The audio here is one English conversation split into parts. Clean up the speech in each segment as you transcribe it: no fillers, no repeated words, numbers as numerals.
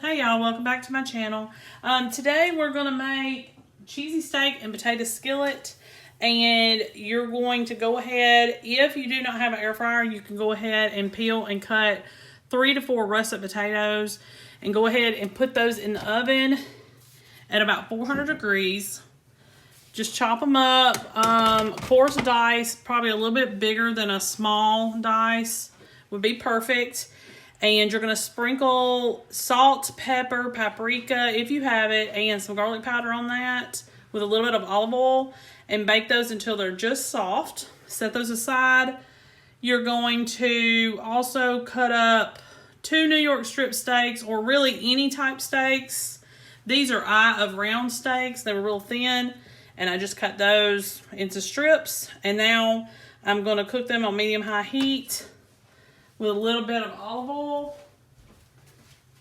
Hey y'all, welcome back to my channel. Today we're going to make cheesy steak and potato skillet, and you're going to go ahead, if you do not have an air fryer, you can go ahead and peel and cut 3 to 4 russet potatoes and go ahead and put those in the oven at about 400 degrees. Just chop them up, coarse dice, probably a little bit bigger than a small dice would be perfect. And you're going to sprinkle salt, pepper, paprika, if you have it, and some garlic powder on that with a little bit of olive oil, and bake those until they're just soft. Set those aside. You're going to also cut up 2 New York strip steaks, or really any type steaks. These are eye of round steaks. They were real thin, and I just cut those into strips. And now I'm going to cook them on medium-high heat with a little bit of olive oil,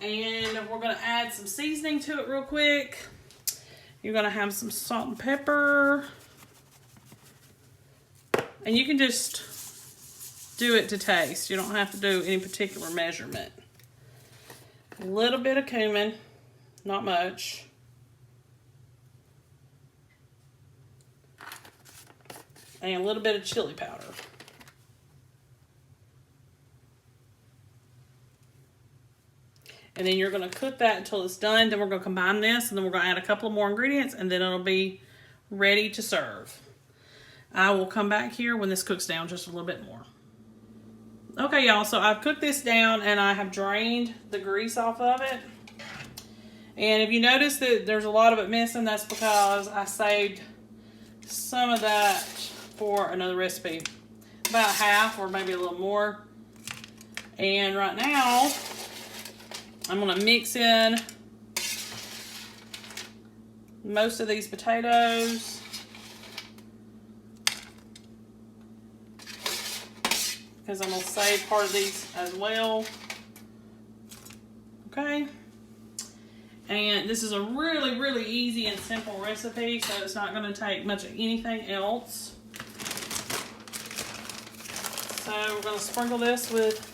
and we're going to add some seasoning to it real quick. You're going to have some salt and pepper, and you can just do it to taste. You don't have to do any particular measurement. A little bit of cumin, not much. And a little bit of chili powder. And then you're going to cook that until it's done. Then we're going to combine this, and then we're going to add a couple of more ingredients, and then it'll be ready to serve. I will come back here when this cooks down just a little bit more. Okay, y'all, so I've cooked this down, and I have drained the grease off of it. And if you notice that there's a lot of it missing, that's because I saved some of that for another recipe. About half, or maybe a little more. And right now, I'm going to mix in most of these potatoes. Because I'm going to save part of these as well. Okay. And this is a really, really easy and simple recipe, so it's not going to take much of anything else. So we're going to sprinkle this with,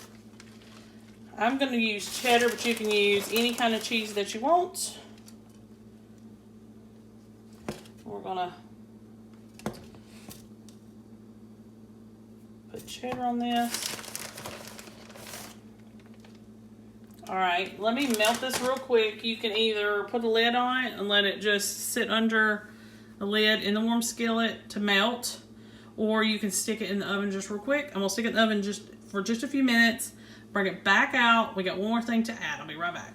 I'm going to use cheddar, but you can use any kind of cheese that you want. We're going to put cheddar on this. Alright, let me melt this real quick. You can either put a lid on it and let it just sit under a lid in the warm skillet to melt, or you can stick it in the oven just real quick. I'm going to stick it in the oven for just a few minutes. Bring it back out. We got one more thing to add. I'll be right back.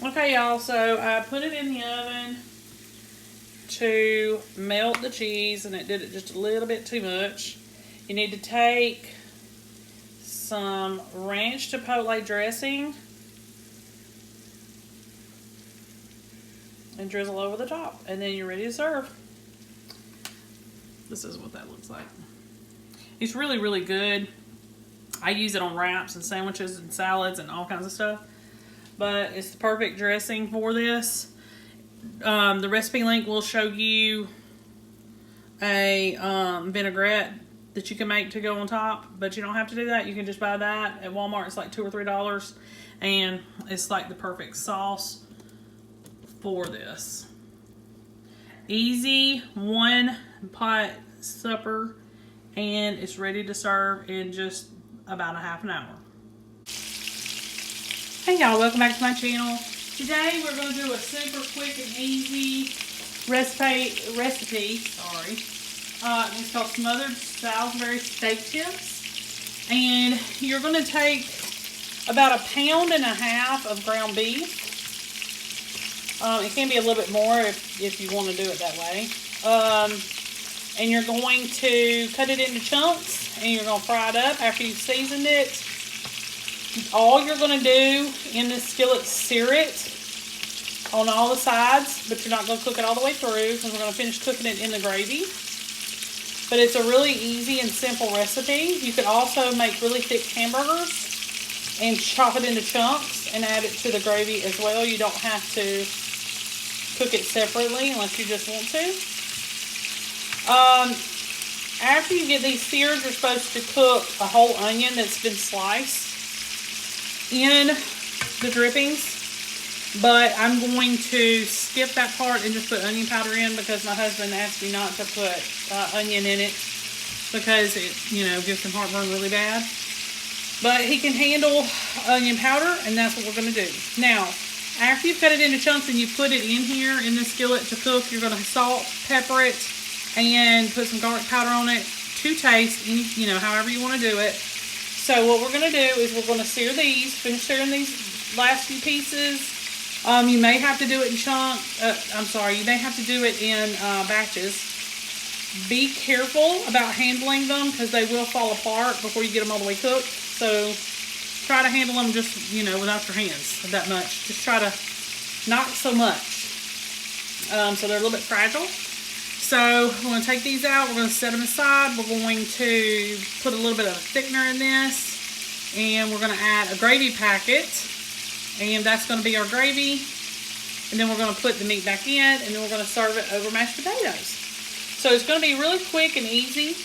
Okay, y'all, so I put it in the oven to melt the cheese, and it did it just a little bit too much. You need to take some ranch chipotle dressing and drizzle over the top, and then you're ready to serve. This is what that looks like. It's really, really good. I use it on wraps and sandwiches and salads and all kinds of stuff. But it's the perfect dressing for this. The recipe link will show you a vinaigrette that you can make to go on top. But you don't have to do that. You can just buy that at Walmart. It's like $2 or $3. And it's like the perfect sauce for this. Easy one pot supper. And it's ready to serve in just about a half an hour. Hey y'all, welcome back to my channel. Today we're going to do a super quick and easy recipe. It's called smothered Salisbury steak tips. And you're going to take about 1.5 pounds of ground beef. It can be a little bit more if you want to do it that way. And you're going to cut it into chunks, and you're going to fry it up after you've seasoned it. All you're going to do in this skillet is sear it on all the sides, but you're not going to cook it all the way through, because we're going to finish cooking it in the gravy. But it's a really easy and simple recipe. You could also make really thick hamburgers and chop it into chunks and add it to the gravy as well. You don't have to cook it separately unless you just want to. After you get these seared, you're supposed to cook a whole onion that's been sliced in the drippings. But I'm going to skip that part and just put onion powder in because my husband asked me not to put onion in it because it, you know, gives him heartburn really bad. But he can handle onion powder, and that's what we're going to do. Now, after you've cut it into chunks and you put it in here in the skillet to cook, you're going to salt, pepper it, and put some garlic powder on it to taste, you know, however you want to do it. So what we're going to do is we're going to sear these, finish searing these last few pieces. You may have to do it in you may have to do it in batches. Be careful about handling them because they will fall apart before you get them all the way cooked. So try to handle them just, you know, without your hands that much. Just try to not so much. So they're a little bit fragile. So we're going to take these out. We're going to set them aside. We're going to put a little bit of a thickener in this. And we're going to add a gravy packet. And that's going to be our gravy. And then we're going to put the meat back in. And then we're going to serve it over mashed potatoes. So it's going to be really quick and easy.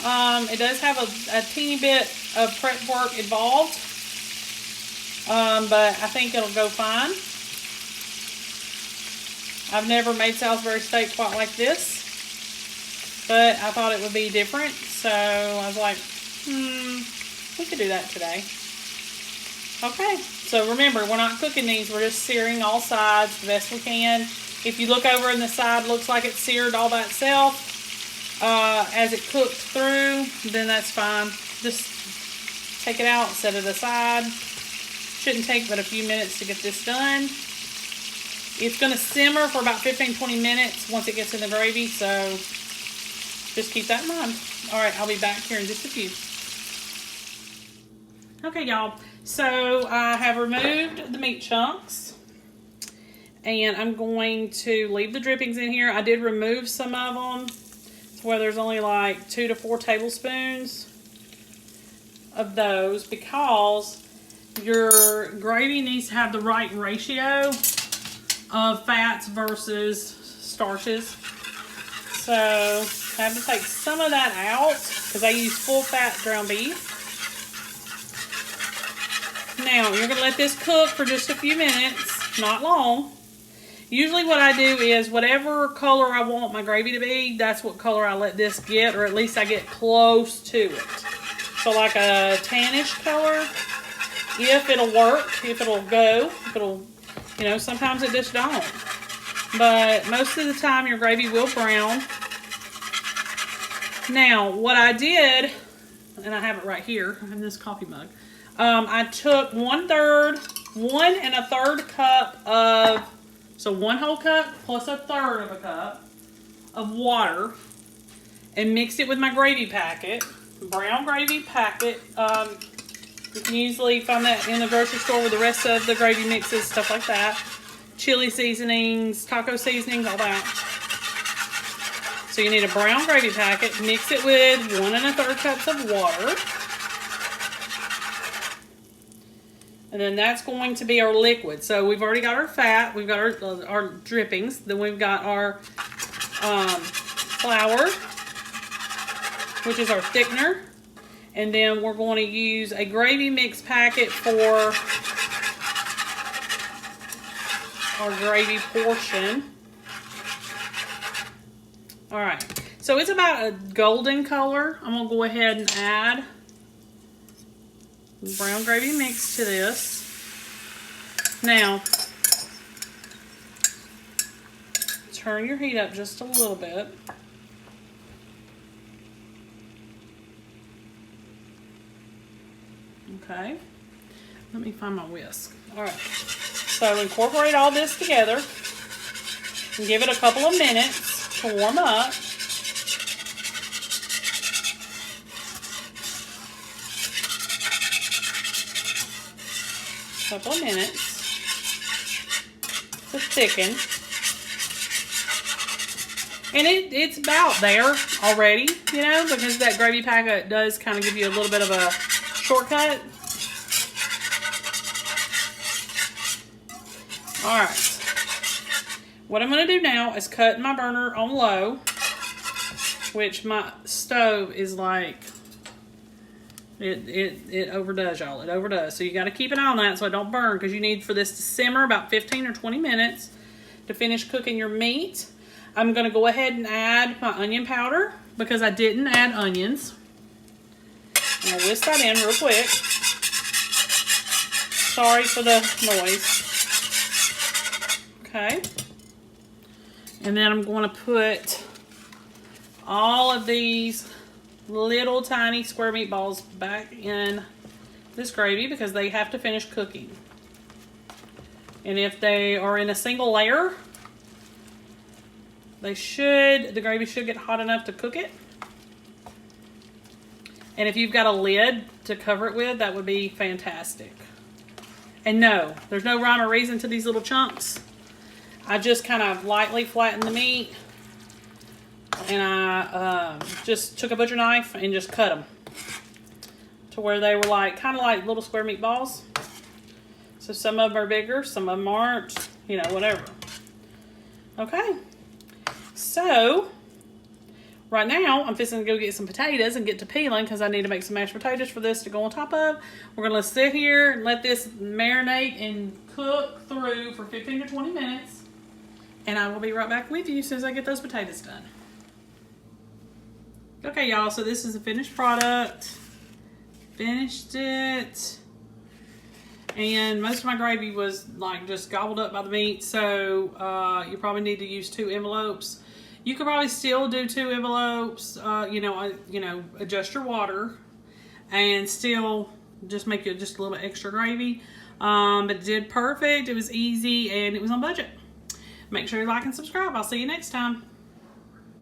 It does have a teeny bit of prep work involved. But I think it'll go fine. I've never made Salisbury steak quite like this. But I thought it would be different. So I was like, we could do that today. Okay, so remember, we're not cooking these. We're just searing all sides the best we can. If you look over in the side, looks like it's seared all by itself. As it cooks through, then that's fine. Just take it out, set it aside. Shouldn't take but a few minutes to get this done. It's going to simmer for about 15-20 minutes once it gets in the gravy, so just keep that in mind. Alright, I'll be back here in just a few. Okay, y'all. So I have removed the meat chunks. And I'm going to leave the drippings in here. I did remove some of them to where there's only like 2 to 4 tablespoons of those because your gravy needs to have the right ratio of fats versus starches. So I have to take some of that out because I use full fat ground beef. Now you're going to let this cook for just a few minutes, not long. Usually what I do is whatever color I want my gravy to be, that's what color I let this get, or at least I get close to it. So like a tannish color, if it'll work, if it'll go, if it'll, you know, sometimes it just don't. But most of the time your gravy will brown. Now, what I did, and I have it right here in this coffee mug, I took 1/3, 1 1/3 cup of, so 1 whole cup plus 1/3 of a cup of water and mixed it with my gravy packet, brown gravy packet. You can usually find that in the grocery store with the rest of the gravy mixes, stuff like that. Chili seasonings, taco seasonings, all that. So you need a brown gravy packet, mix it with 1 1/3 cups of water. And then that's going to be our liquid. So we've already got our fat, we've got our drippings, then we've got our flour, which is our thickener. And then we're going to use a gravy mix packet for our gravy portion. Alright, so it's about a golden color. I'm going to go ahead and add brown gravy mix to this. Now, turn your heat up just a little bit. Okay, let me find my whisk. Alright, so incorporate all this together and give it a couple of minutes to warm up. Couple of minutes to thicken. And it's about there already, you know, because that gravy packet does kind of give you a little bit of a shortcut. Alright. What I'm going to do now is cut my burner on low, which my stove is like, It overdoes, y'all. It overdoes. So you got to keep an eye on that so it don't burn, because you need for this to simmer about 15 or 20 minutes to finish cooking your meat. I'm going to go ahead and add my onion powder because I didn't add onions. I'm going to whisk that in real quick. Sorry for the noise. Okay. And then I'm going to put all of these little tiny square meatballs back in this gravy because they have to finish cooking. And if they are in a single layer, the gravy should get hot enough to cook it. And if you've got a lid to cover it with, that would be fantastic. And no, there's no rhyme or reason to these little chunks. I just kind of lightly flattened the meat, and I just took a butcher knife and just cut them to where they were kind of like little square meatballs. So some of them are bigger, some of them aren't, you know, whatever. Okay, so right now I'm fixing to go get some potatoes and get to peeling because I need to make some mashed potatoes for this to go on top of. We're gonna sit here and let this marinate and cook through for 15 to 20 minutes. And I will be right back with you as soon as I get those potatoes done. Okay, y'all, so this is the finished product. Finished it. And most of my gravy was like just gobbled up by the meat, so you probably need to use 2 envelopes. You could probably still do 2 envelopes, adjust your water and still just make it just a little bit extra gravy. But it did perfect. It was easy and it was on budget. Make sure you like and subscribe. I'll see you next time.